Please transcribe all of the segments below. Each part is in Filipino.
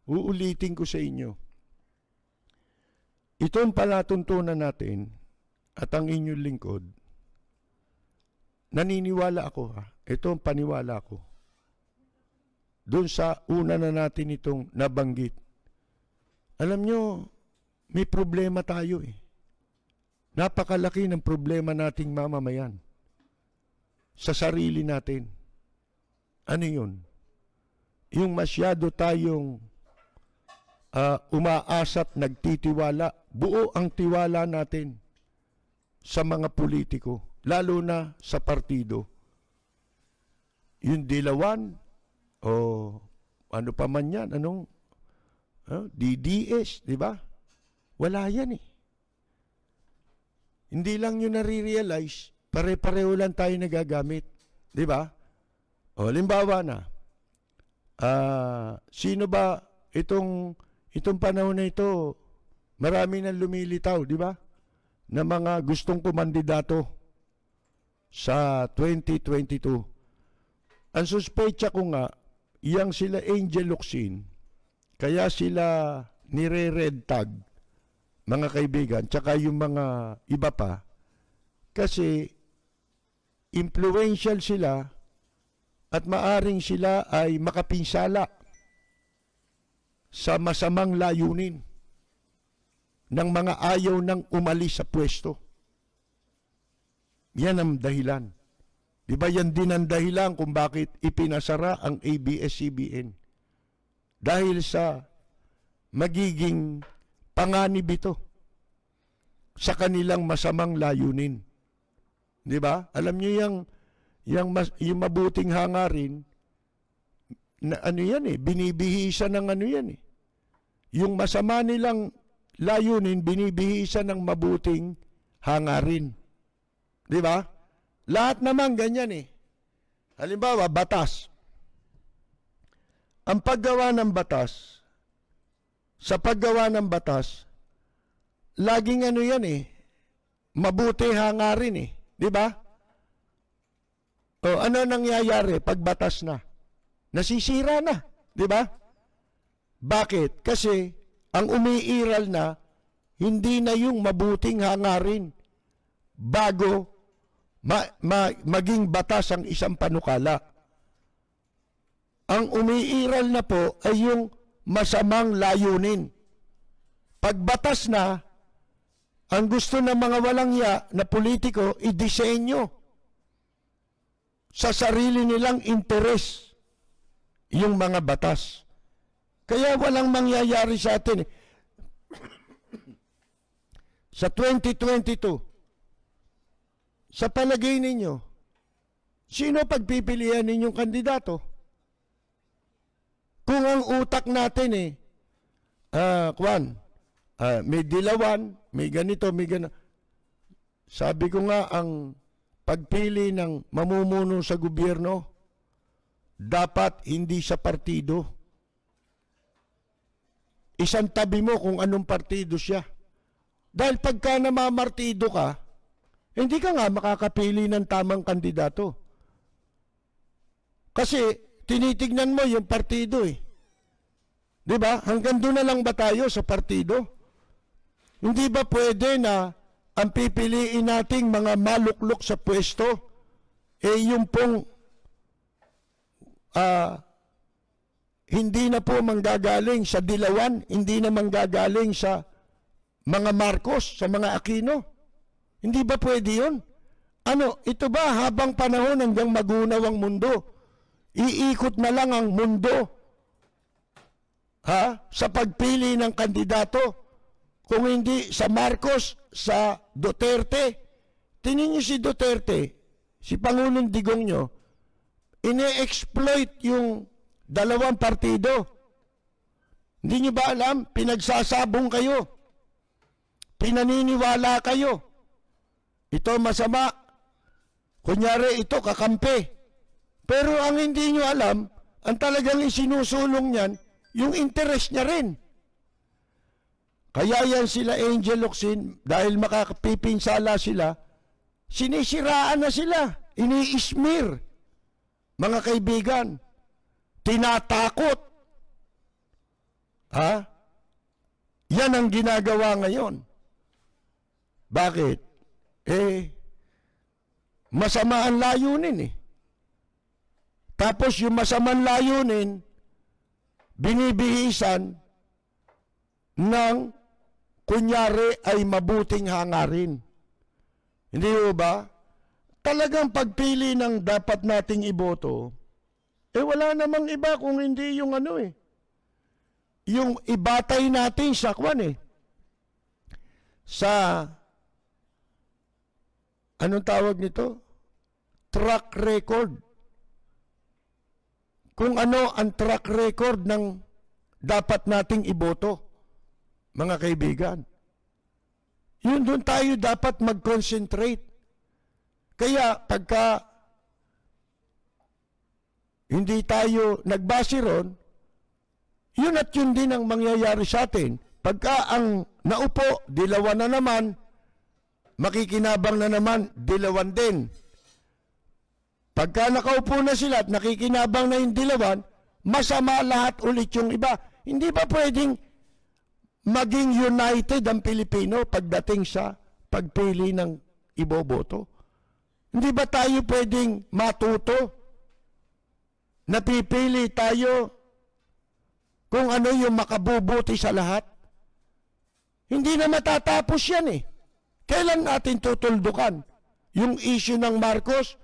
uulitin ko sa inyo. Itong palatuntunan natin at ang inyong lingkod, naniniwala ako ito ang paniwala ko. Doon sa una na natin itong nabanggit. Alam nyo, may problema tayo Napakalaki ng problema nating mamamayan sa sarili natin. Ano yun? Yung masyado tayong umaasat, nagtitiwala, buo ang tiwala natin sa mga politiko, lalo na sa partido. Yung dilawan, o ano pa man yan, DDS, di ba? Wala yan Hindi lang nyo nare-realize, pare-pareho lang tayo nagagamit. Di ba? O, limbawa na, sino ba itong panahon na ito, marami nang lumilitaw, di ba? Na mga gustong kumandidato sa 2022. Ang suspecha ko nga, iyang sila Angel Locsin, kaya sila nire-red tag, mga kaibigan, tsaka yung mga iba pa, kasi influential sila at maaring sila ay makapinsala sa masamang layunin ng mga ayaw nang umalis sa pwesto. Yan ang dahilan. Di ba yan din ang dahilan kung bakit ipinasara ang ABS-CBN? Dahil sa magiging panganib ito sa kanilang masamang layunin. Di ba? Alam niyo yung mabuting hangarin, na binibihisa ng Yung masama nilang layunin, binibihisa ng mabuting hangarin. Di ba? Lahat naman ganyan Halimbawa, batas. Ang paggawa ng batas, sa paggawa ng batas, laging mabuti hangarin Di ba? O ano nangyayari pag batas na? Nasisira na. Di ba? Bakit? Kasi ang umiiral na, hindi na yung mabuting hangarin bago maging batas ang isang panukala. Ang umiiral na po ay yung masamang layunin. Pag batas na, ang gusto ng mga walang hiya na politiko, i-disenyo sa sarili nilang interes yung mga batas. Kaya walang mangyayari sa atin Sa 2022, sa palagay ninyo, sino pagpipilian ninyong kandidato? Kung ang utak natin may dilawan, may ganito, may ganito. Sabi ko nga, ang pagpili ng mamumuno sa gobyerno, dapat hindi sa partido. Isang tabi mo kung anong partido siya. Dahil pagka namamartido ka, hindi ka nga makakapili ng tamang kandidato. Kasi tinitignan mo yung partido Di ba? Hanggang doon na lang ba tayo sa partido? Hindi ba pwede na ang pipiliin nating mga maluklok sa pwesto, yung pong hindi na po manggagaling sa dilawan, hindi na manggagaling sa mga Marcos, sa mga Aquino? Hindi ba pwede yun? Ito ba habang panahon hanggang magunaw ang mundo? Iikot na lang ang mundo sa pagpili ng kandidato? Kung hindi sa Marcos, sa Duterte. Tingnan niyo si Duterte, si Pangulong Digong nyo, ine-exploit yung dalawang partido. Hindi niyo ba alam? Pinagsasabong kayo. Pinaniniwala kayo. Ito masama. Kunyari ito kakampi. Pero ang hindi nyo alam, ang talagang isinusulong niyan, yung interest niya rin. Kaya yan sila Angel Locsin, dahil makapipinsala sila, sinisiraan na sila. Ini-smear. Mga kaibigan, tinatakot. Ha? Yan ang ginagawa ngayon. Bakit? Masama ang layunin eh. Tapos yung masamang layunin, binibihisan ng kunyari ay mabuting hangarin. Hindi ba? Talagang pagpili ng dapat nating iboto, wala namang iba kung hindi yung yung ibatay natin sa sa anong tawag nito? Track record. Kung ano ang track record ng dapat nating iboto, mga kaibigan. Yun doon tayo dapat mag-concentrate. Kaya pagka hindi tayo nagbase ron, yun at yun din ang mangyayari sa atin. Pagka ang naupo, dilawan na naman, makikinabang na naman, dilawan din. Pagka nakaupo na sila at nakikinabang na yung dilawan, masama lahat ulit yung iba. Hindi ba pwedeng maging united ang Pilipino pagdating sa pagpili ng iboboto? Hindi ba tayo pwedeng matuto? Napipili tayo kung ano yung makabubuti sa lahat? Hindi na matatapos yan eh. Kailan natin tutuldukan? Yung issue ng Marcos,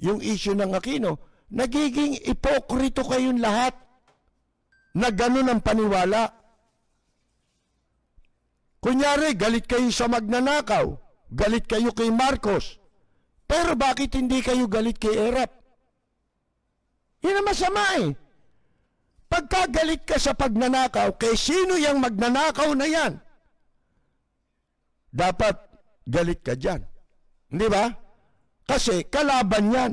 yung issue ng Aquino, nagiging ipokrito kayong lahat na ganun ang paniwala. Kunyari, galit kayo sa magnanakaw, galit kayo kay Marcos, pero bakit hindi kayo galit kay Erap? Yan ang masama eh. Pagka galit ka sa pagnanakaw, kay sino yung magnanakaw na yan? Dapat galit ka dyan. Hindi ba? Kasi kalaban yan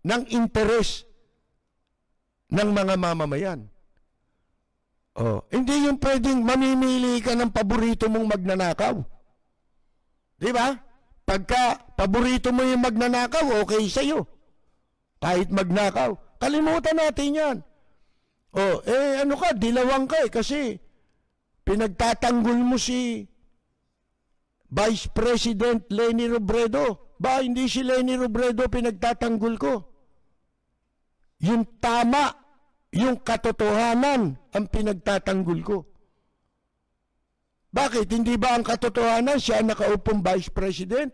ng interes ng mga mamamayan. Hindi yung pwedeng mamimili ka ng paborito mong magnanakaw. Di ba? Pagka paborito mo yung magnanakaw, okay sa'yo. Kahit magnakaw. Kalimutan natin yan. Ano ka, dilawang ka kasi pinagtatanggol mo si Vice President Leni Robredo. Ba, hindi si Leni Robredo pinagtatanggol ko. Yung tama, yung katotohanan ang pinagtatanggol ko. Bakit? Hindi ba ang katotohanan siya nakaupong Vice President?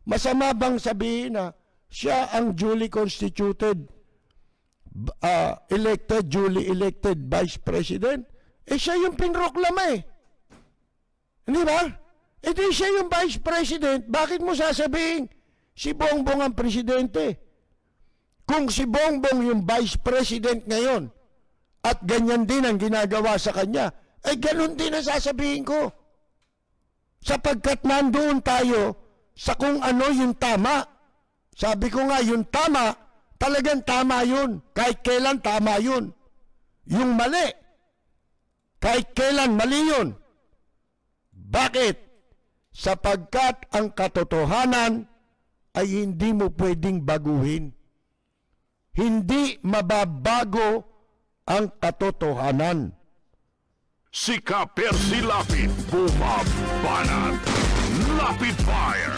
Masama bang sabihin na siya ang duly constituted, duly elected Vice President? Siya yung pinroklama eh. Hindi ba? Di siya yung Vice President, bakit mo sasabihin si Bongbong ang Presidente? Kung si Bongbong yung Vice President ngayon, at ganyan din ang ginagawa sa kanya, ganun din ang sasabihin ko. Sapagkat nandoon tayo sa kung ano yung tama. Sabi ko nga, yung tama, talagang tama yun. Kahit kailan tama yun. Yung mali, kahit kailan mali yun. Bakit? Sapagkat ang katotohanan ay hindi mo pwedeng baguhin. Hindi mababago ang katotohanan. Si Ka-Percy Lapid, bumabanat. Lapid Fire!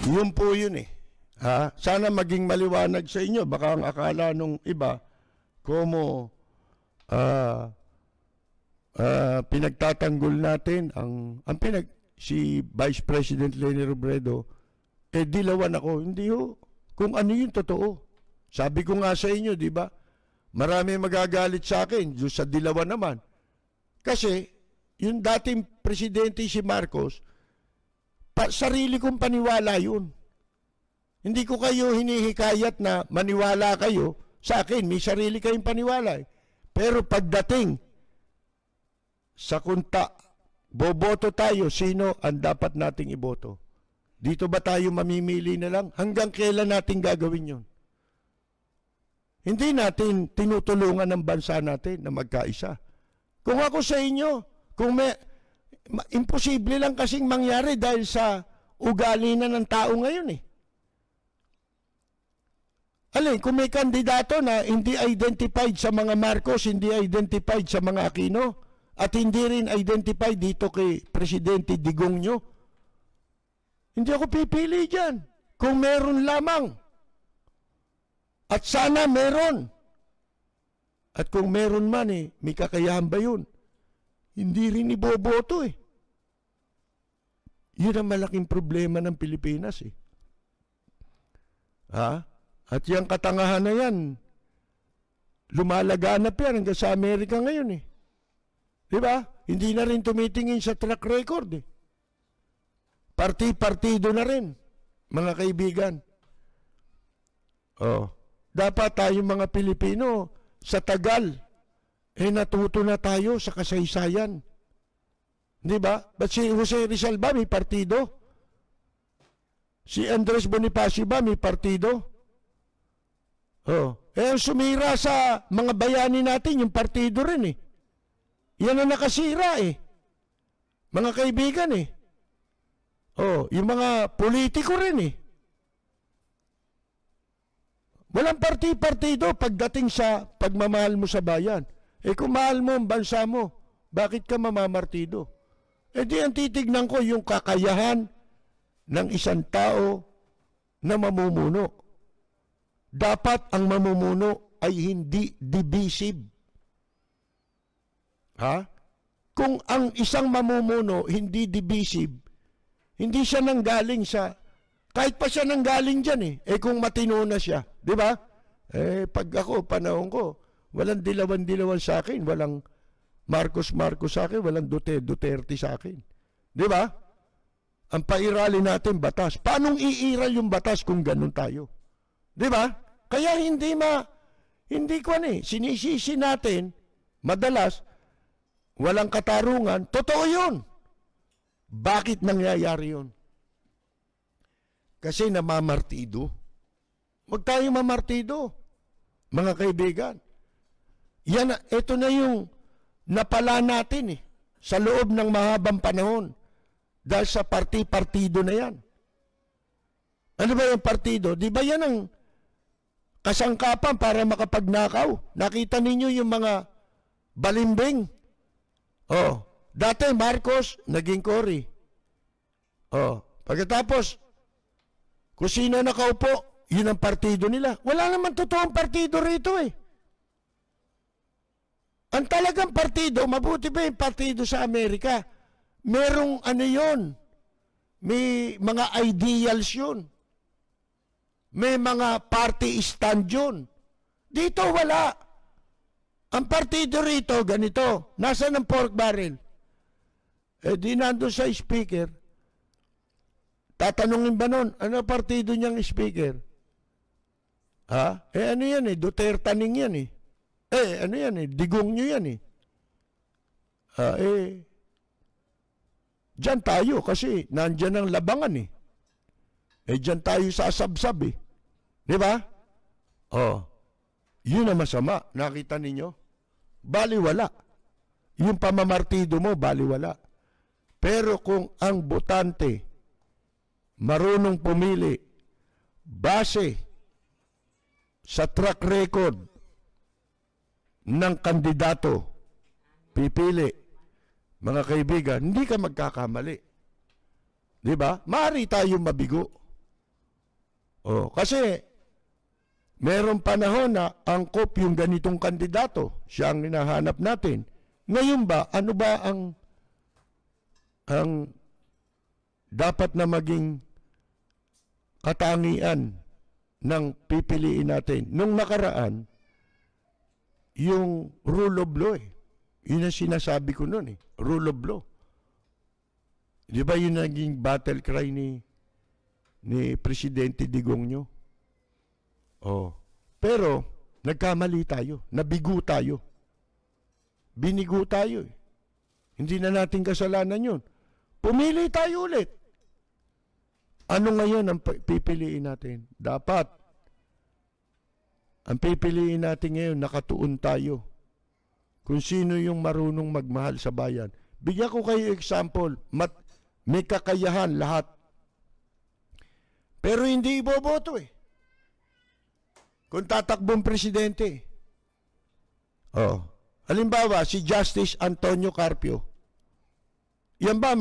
Yun po yun eh. Sana maging maliwanag sa inyo. Baka ang akala nung iba, como pinagtatanggol natin si Vice President Leni Robredo, dilawan ako. Hindi ho. Kung ano yung totoo. Sabi ko nga sa inyo, di ba? Marami magagalit sa akin, sa dilawan naman. Kasi, yung dating presidente si Marcos, sarili kong paniwala yun. Hindi ko kayo hinihikayat na maniwala kayo. Sa akin, may sarili kayong paniwala. Pero pagdating sa kunta, boboto tayo, sino ang dapat nating iboto? Dito ba tayo mamimili na lang? Hanggang kailan natin gagawin yun? Hindi natin tinutulungan ng bansa natin na magkaisa. Kung ako sa inyo, imposible lang kasing mangyari dahil sa ugali na ng tao ngayon eh. Alin, kung may kandidato na hindi identified sa mga Marcos, hindi identified sa mga Aquino, at hindi rin identified dito kay Presidente Digong nyo, hindi ako pipili dyan. Kung meron lamang. At sana meron. At kung meron man may kakayahan ba yun? Hindi rin iboboto Yun ang malaking problema ng Pilipinas Ha? At yung katangahan na yan, lumalaganap yan hanggang sa Amerika ngayon Di ba? Hindi na rin tumitingin sa track record Parti-partido na rin, mga kaibigan. Dapat tayong mga Pilipino, sa tagal, natuto na tayo sa kasaysayan. Di ba? Ba't si Jose Rizal ba may partido? Si Andres Bonifacio ba may partido? Ang sumira sa mga bayani natin, yung partido rin Yan ang nakasira Mga kaibigan yung mga politiko rin Walang partido pagdating sa pagmamahal mo sa bayan. Kung mahal mo ang bansa mo, bakit ka mamamartido? Di ang titignan ko yung kakayahan ng isang tao na mamumuno. Dapat ang mamumuno ay hindi divisive. Kung ang isang mamumuno hindi divisive, hindi siya nanggaling sa, kahit pa siya nanggaling dyan kung matino na siya, di ba? Pag ako, panahon ko, walang dilawan-dilawan sa akin, walang Marcos sa akin, walang Duterte sa akin. Di ba? Ang pairali natin, batas. Paanong iiral yung batas kung ganun tayo? Di ba? Kaya hindi ko sinisisi natin, madalas, walang katarungan, totoo yun. Bakit nangyayari yun? Kasi namamartido. Huwag tayong mamartido, mga kaibigan. Ito na yung napala natin sa loob ng mahabang panahon dahil sa partido na yan. Ano ba yung partido? Di ba yan ang kasangkapan para makapagnakaw? Nakita ninyo yung mga balimbing? Dati Marcos, naging Cory. Pagkatapos, kung sino nakaupo, yun ang partido nila. Wala naman totoong partido rito Ang talagang partido, mabuti pa yung partido sa Amerika. Merong yun. May mga ideals yun. May mga party stand yun. Dito wala. Ang partido rito, ganito. Nasaan ang pork barrel? Di nandun sa speaker. Tatanungin ba nun, ano partido niyang speaker? Ano yan Duterte-ning yan ano yan Digong nyo yan Diyan tayo kasi nandyan ang labangan diyan tayo sasabsab Di ba? Yun ang masama. Nakita ninyo? Baliwala. Yung pamamartido mo, baliwala. Pero kung ang botante marunong pumili base sa track record ng kandidato, pipili, mga kaibigan, hindi ka magkakamali. Di ba? Maaari tayong mabigo. Kasi merong panahon na angkop yung ganitong kandidato. Siya ang hinahanap natin. Ngayon ba, ano ba ang dapat na maging katangian ng pipiliin natin? Nung nakaraan, yung rule of law Yun ang sinasabi ko noon rule of law. Di ba yun naging battle cry ni Presidente Digong nyo? Pero, nagkamali tayo. Nabigo tayo. Binigo tayo Hindi na natin kasalanan yun. Pumili tayo ulit. Ano ngayon ang pipiliin natin? Dapat, ang pipiliin natin ngayon, nakatuon tayo. Kung sino yung marunong magmahal sa bayan. Bigyan ko kayo example. May kakayahan lahat. Pero hindi iboboto kung tatakbong presidente. Oh. Halimbawa, si Justice Antonio Carpio. Yan ba,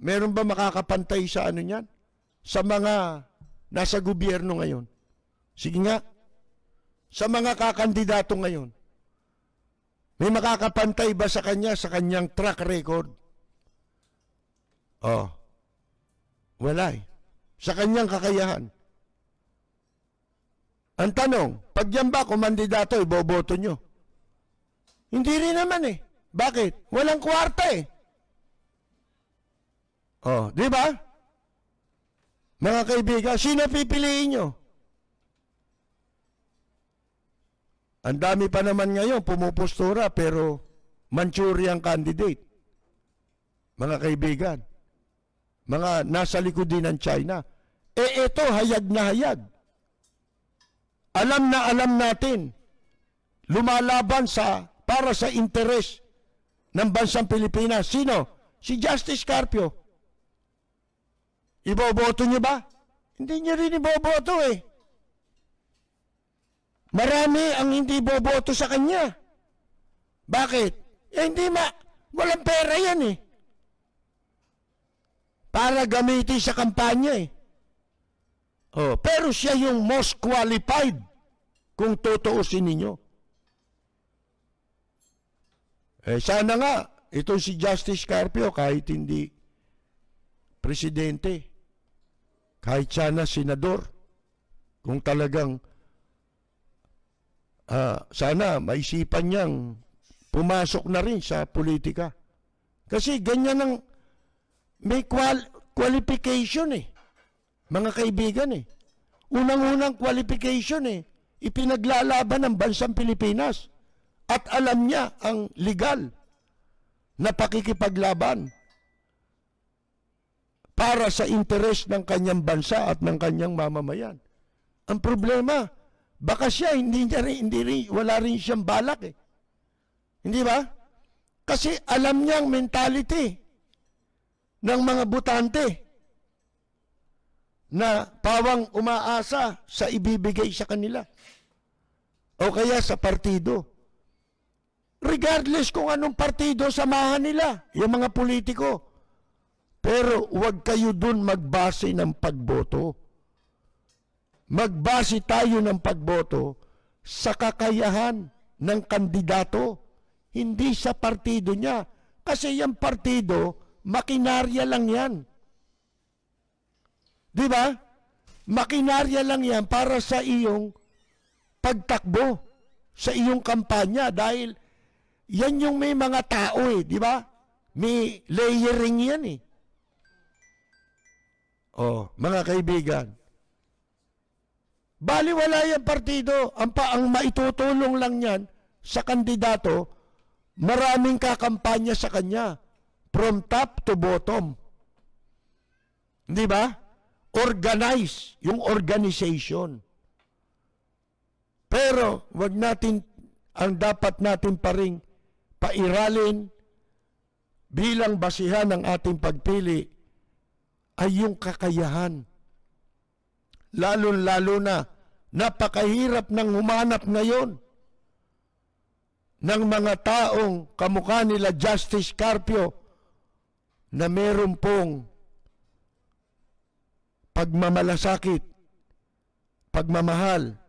meron ba makakapantay sa ano niyan? Sa mga nasa gobyerno ngayon? Sige nga. Sa mga kakandidato ngayon. May makakapantay ba sa kanya, sa kanyang track record? Oh. Wala eh. Sa kanyang kakayahan. Ang tanong, pag yan ba kumandidato, iboboto nyo? Hindi rin naman eh. Bakit? Walang kwarta eh. Oh, di ba? Mga kaibigan, sino pipiliin nyo? Ang dami pa naman ngayon pumupostura pero Manchurian candidate. Mga kaibigan, mga nasa likod din ng China. Eh ito, hayag na hayag. Alam na alam natin, lumalaban para sa interes ng bansang Pilipinas. Sino? Si Justice Carpio. Iboboto niyo ba? Hindi niyo rin iboboto eh. Marami ang hindi boboto sa kanya. Bakit? Eh walang pera yan eh. Para gamitin sa kampanya eh. Oh, pero siya yung most qualified kung tutuusin ninyo. Eh sana nga, ito si Justice Carpio kahit hindi presidente, kahit sana senador, kung talagang sana maisipan niyang pumasok na rin sa politika. Kasi ganyan ang may qualification eh. Mga kaibigan eh. Unang-unang qualification eh. Ipinaglalaban ng bansang Pilipinas. At alam niya ang legal na pakikipaglaban para sa interes ng kanyang bansa at ng kanyang mamamayan. Ang problema, baka siya wala rin siyang balak eh. Hindi ba? Kasi alam niya ang mentality ng mga botante na pawang umaasa sa ibibigay sa kanila o kaya sa partido. Regardless kung anong partido samahan nila, yung mga politiko. Pero huwag kayo dun magbase ng pagboto. Magbase tayo ng pagboto sa kakayahan ng kandidato, hindi sa partido niya. Kasi yung partido, makinarya lang yan. Di ba? Makinarya lang yan para sa iyong pagtakbo, sa iyong kampanya. Dahil yan yung may mga tao eh, di ba? May layering yan eh. Oh, mga kaibigan. Baliwala yung partido. Ang maitutulong lang yan sa kandidato, maraming kakampanya sa kanya. From top to bottom. Di ba? Organize, yung organization. Pero, ang dapat natin pa rin pairalin bilang basihan ng ating pagpili ay yung kakayahan. Lalo-lalo na, napakahirap ng humanap ngayon ng mga taong kamukha nila Justice Carpio na meron pong pagmamalasakit, pagmamahal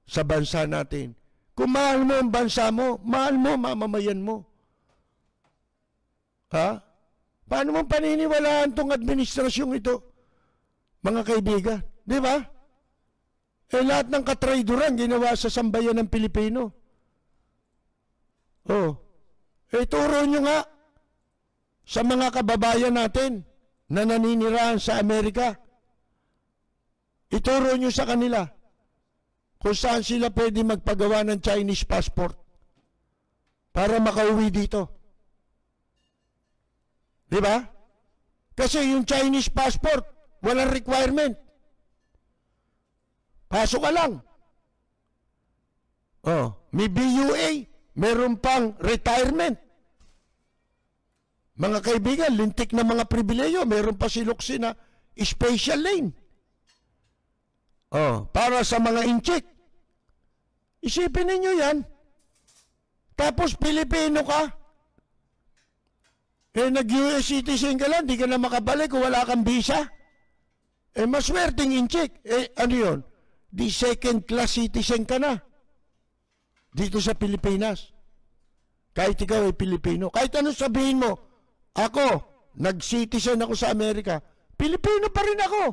sa bansa natin. Kung mahal mo ang bansa mo, mahal mo mamamayan mo. Ha? Paano mo paniniwalaan itong administrasyong ito? Mga kaibigan, di ba? Eh lahat ng katrayduran ginawa sa sambayan ng Pilipino. Oh. Eh turo nyo nga sa mga kababayan natin na naninirahan sa Amerika. Ituro nyo sa kanila kung saan sila pwede magpagawa ng Chinese passport para makauwi dito. Di ba? Kasi yung Chinese passport, walang requirement. Pasok ka lang. Oh, may BUA, meron pang retirement. Mga kaibigan, lintik na mga pribileyo, meron pa siluksi na special lane. Oh, para sa mga incheck, Isipin ninyo yan. Tapos Pilipino ka. Nag-US citizen ka lang, di ka na makabalik kung wala kang visa. Maswerteng incheck. Ano yun? Di second class citizen ka na. Dito sa Pilipinas. Kahit ikaw ay Pilipino. Kahit ano sabihin mo, ako, nag-citizen ako sa Amerika, Pilipino pa rin ako.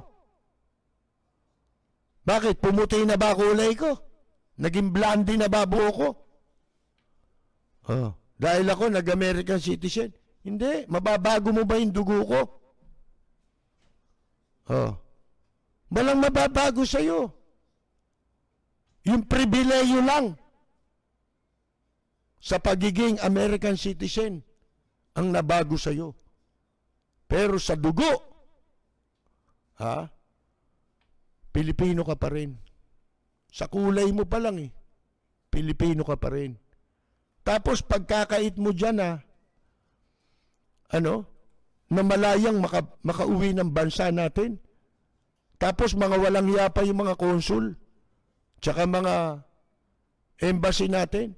Bakit? Pumuti na ba kulay ko? Naging blondie na ba buho ko? Dahil ako nag-American citizen. Hindi. Mababago mo ba yung dugo ko? Walang mababago sa'yo. Yung pribileyo lang sa pagiging American citizen ang nabago sa'yo. Pero sa dugo, Pilipino ka pa rin. Sa kulay mo pa lang Pilipino ka pa rin. Tapos pagkakait mo dyan na malayang makauwi ng bansa natin. Tapos mga walang hiya pa yung mga konsul, tsaka mga embassy natin.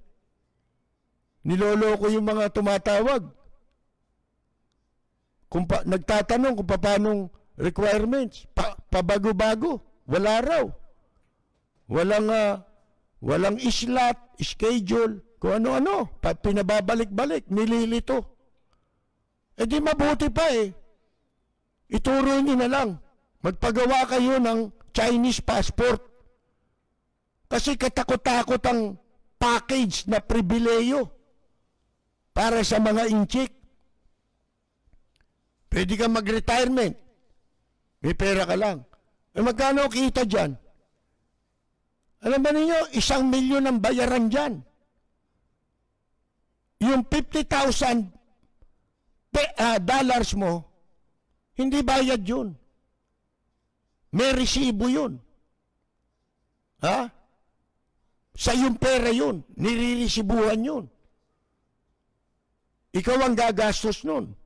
Niloloko yung mga tumatawag. Nagtatanong kung paanong requirements. Pabago-bago. Wala raw. Walang islat, schedule, kung ano-ano. Pinababalik-balik, nililito. Di mabuti pa Ituro nyo na lang. Magpagawa kayo ng Chinese passport. Kasi katakot-takot ang package na pribileyo para sa mga inchik. Pwede ka mag-retirement. May pera ka lang. Magkano kita dyan? Alam ba ninyo, 1 milyon ang bayaran dyan. Yung 50,000 dollars mo, hindi bayad yun. May resibo yun. Sa yung pera yun, nireresibuhan yun. Ikaw ang gagastos nun.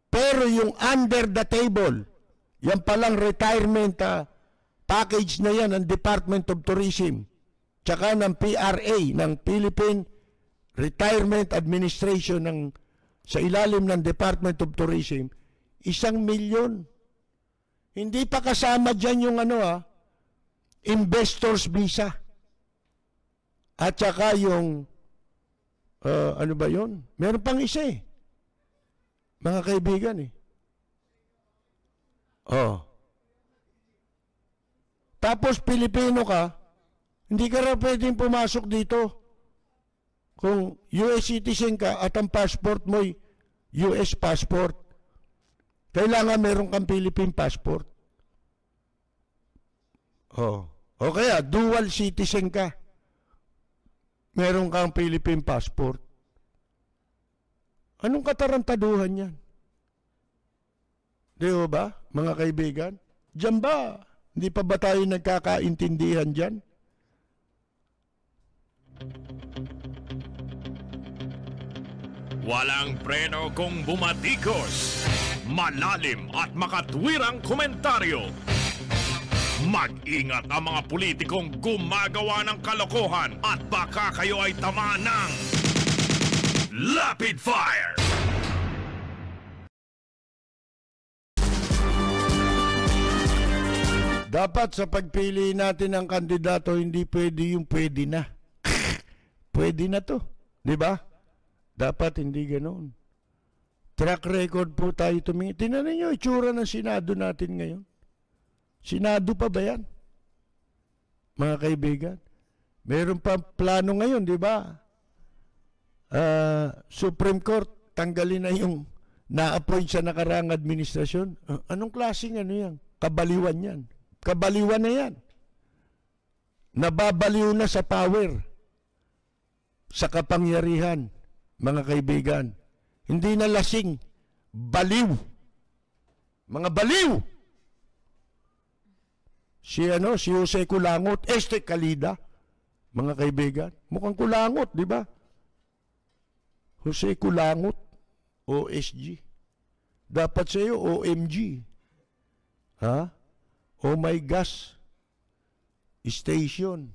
Pero yung under the table, yan palang retirement package na yan ng Department of Tourism, tsaka ng PRA, ng Philippine Retirement Administration, sa ilalim ng Department of Tourism, 1 milyon. Hindi pa kasama dyan yung investor's visa. At saka yung, ano ba yun? Meron pang isa mga kaibigan Tapos Pilipino ka, hindi ka raw pwedeng pumasok dito. Kung US citizen ka at ang passport mo'y US passport, kailangan meron kang Philippine passport. O kaya, dual citizen ka. Meron kang Philippine passport. Anong katarantaduhan yan? Di ba, mga kaibigan? Diyan ba? Hindi pa ba tayo nagkakaintindihan dyan? Walang preno kung bumatikos. Malalim at makatwirang komentaryo. Mag-ingat ang mga politikong gumagawa ng kalokohan at baka kayo ay tamaan ng Rapid Fire! Dapat sa pagpili natin ng kandidato, hindi pwede yung pwede na. Pwede na to. Di ba? Dapat hindi ganoon. Track record po tayo tumingin. Tingnan niyo itsura ng Senado natin ngayon. Senado pa ba yan? Mga kaibigan. Meron pa plano ngayon, di ba? Supreme Court, tanggalin na yung na-appoint sa nakaraang administrasyon. Anong klaseng yan? Kabaliwan yan. Kabaliwan na yan. Nababaliw na sa power. Sa kapangyarihan, mga kaibigan. Hindi na lasing. Baliw. Mga baliw. Si Jose Kulangot, Kalida, mga kaibigan. Mukhang kulangot, di ba? Jose Kulangot, OSG. Dapat sa'yo, OMG. Oh my gosh. Station.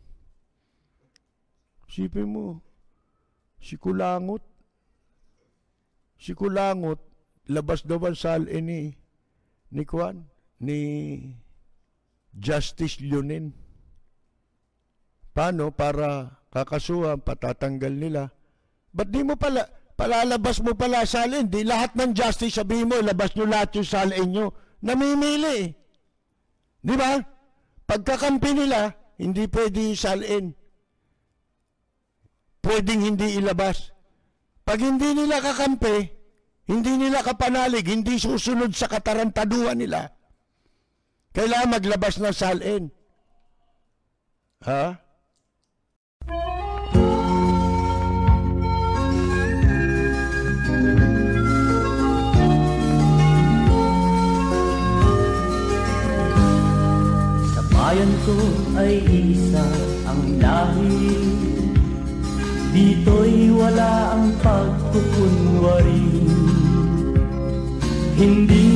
Sipin mo, si Kulangot, labas daw ang salin ni Kwan, ni Justice Leonin. Paano? Para kakasuhan, patatanggal nila. Ba't di mo palalabas mo pala salin? Di lahat ng justice sabihin mo, labas nyo lahat yung salin nyo. Namimili eh. Di ba? Pagkakampi nila, hindi pwede yung salin. Pwedeng hindi ilabas. Pag hindi nila kakampi, hindi nila kapanalig, hindi susunod sa katarantaduhan nila, kailangan maglabas ng salin. Ha? Sa bayan ko ay isa ang lahi, dito'y wala ang pagkukunwari. Hindi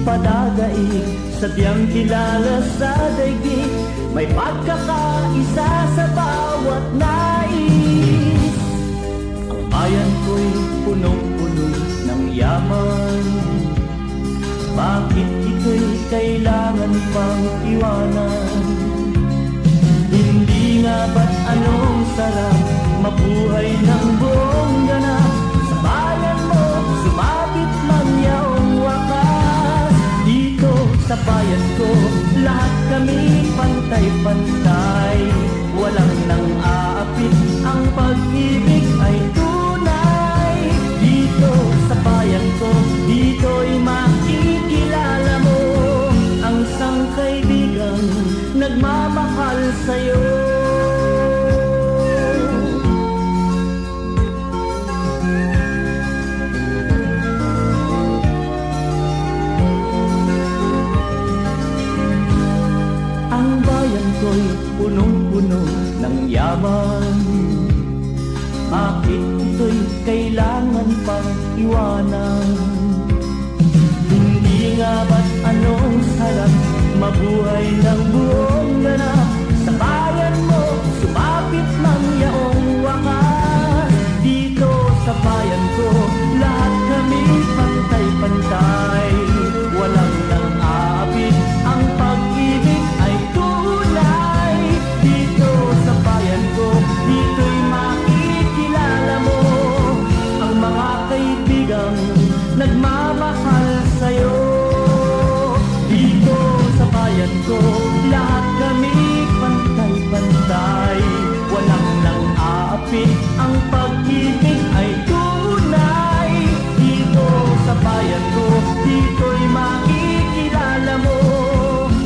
padadaig, sadyang kilala sa daigdig, may pagkakaisa sa bawat nais. Ang bayan ko'y punong-puno ng yaman, bakit ito'y kailangan pang iwanan? Hindi nga ba't anong sarap mabuhay ng buong ganap? Sa bayan mo, sumabit man yaong wakas. Dito sa bayan ko, lahat kami pantay-pantay. Walang nang aapit, ang pag-ibig ay tunay. Dito sa bayan ko, dito'y makikilala mo ang isang kaibigang nagmamahal sa'yo. Ang bayan ko'y punong-puno ng yaman, bakit ito'y kailangan pang iwanan? Hindi nga ba't anong sarap mabuhay ng buong ganap? Sa bayan mo, sumapit man yaong wakas. Dito sa bayan ko, lahat kami pantay-pantay. Walang nang aapit, ang pag-ibig ay tunay. Dito sa bayan ko, dito'y makikilala mo ang mga kaibigang nagmamahal sa'yo. Dito sa bayan ko, lahat kami pantay-pantay. Walang nang aapit, ang pag-ibig ay tunay. Dito sa bayan ko, dito'y makikilala mo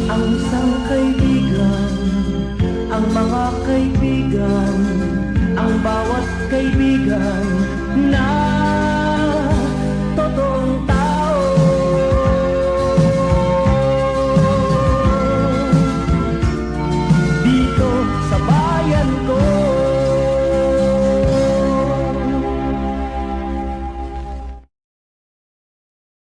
ang isang kaibigan, ang mga kaibigan, ang bawat kaibigan